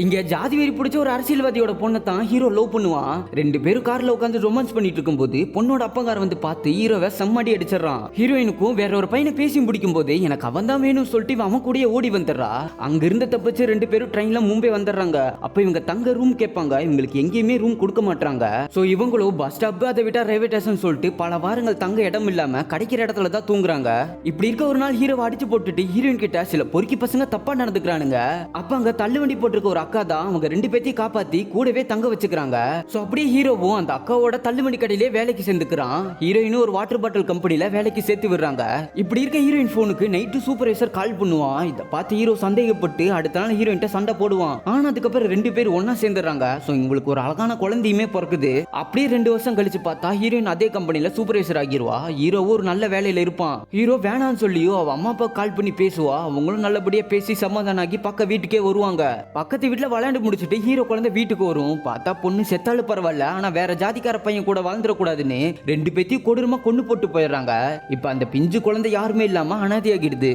இங்க ஜாதி வெறி பிடிச்ச ஒரு அரசியல்வாதியோட பொண்ணை தான் ஹீரோ லவ் பண்ணுவான். ரெண்டு பேரும் கார்ல உட்காந்து ரொமான்ஸ் பண்ணிட்டு இருக்கும்போது பொண்ணோட அப்பங்கார வந்து பார்த்து ஹீரோவை செம்மடி அடிச்சிடறான். ஹீரோயினுக்கும் வேற ஒரு பையனை பேசி முடிக்கும் போது எனக்கு அவன் தான் வேணும்னு சொல்லிட்டு அவன் கூடயே ஓடி வந்துடுறா. அங்க இருந்து தப்பிச்சு ரெண்டு பேரும் ட்ரெயின்ல மும்பை வந்துடுறாங்க. அப்ப இவங்க தங்க ரூம் கேட்பாங்க. இவங்களுக்கு எங்கேயுமே ரூம் கொடுக்க மாட்டாங்க. சோ இவங்களும் பஸ் ஸ்டாப் அதை விட்டா ரயில்வே ஸ்டேஷன் சொல்லிட்டு பல வாரங்கள் தங்க இடம் இல்லாம கிடைக்கிற இடத்துல தான் தூங்குறாங்க. இப்படி இருக்க ஒரு நாள் ஹீரோவை அடிச்சு போட்டுட்டு ஹீரோயின் கிட்ட சில பொறுக்கி பசங்க தப்பா நடந்துக்கிறானுங்க. அப்ப அங்க தள்ளு வண்டி போட்டிருக்க ஒரு அக்கா தான் அவங்க ரெண்டு பேத்தையும் காப்பாத்தி கூடவே தங்க வச்சுக்கிறாங்க. சோ அப்படியே ஹீரோவும் அந்த அக்காவோட தள்ளுவண்டி கடையிலே வேலைக்கு சேர்ந்துக்கிறான். ஹீரோயினும் ஒரு வாட்டர் பாட்டில் கம்பெனில வேலைக்கு சேர்த்து விடுறாங்க. இப்படி இருக்க ஹீரோயின் போனுக்கு நைட்டு சூப்பர்வைசர் கால் பண்ணுவான். இத பார்த்து ஹீரோ சந்தேகப்பட்டு அடுத்த நாள் ஹீரோயின்ட்ட சண்டை போடுவான். ஆனா அதுக்கப்புறம் ரெண்டு பேரும் ஒன்னா சேர்ந்துடுறாங்க. சோ இவங்களுக்கு ஒரு அழகான குழந்தையுமே பிறக்குது. அப்படியே 2 வருஷம் கழிச்சு பார்த்தா ஹீரோயின் அதே கம்பெனில சூப்பர்வைசர் ஆகிருவா. ஹீரோவும் ஒரு நல்ல வேலையில இருப்பான். ஹீரோ வேணான்னு சொல்லியோ அவ அம்மா அப்பா கால் பண்ணி பேசுவா. அவங்களும் நல்லபடியா பேசி சமாதானம் ஆகி பக்க வீட்டுக்கே வருவாங்க. பக்கத்து வீட்டுல விளையாண்டு முடிச்சுட்டு ஹீரோ குழந்தை வீட்டுக்கு வரும். பார்த்தா பொண்ணு செத்தாலும் பரவாயில்ல, ஆனா வேற ஜாதிக்கார பையன் கூட வாழ்ந்துடக்கூடாதுன்னு ரெண்டு பேத்தையும் கொடூரமா கொண்டு போட்டு போயிடுறாங்க. இப்ப அந்த பிஞ்சு குழந்தை யாருமே இல்லாம அனாதையாகிடுது.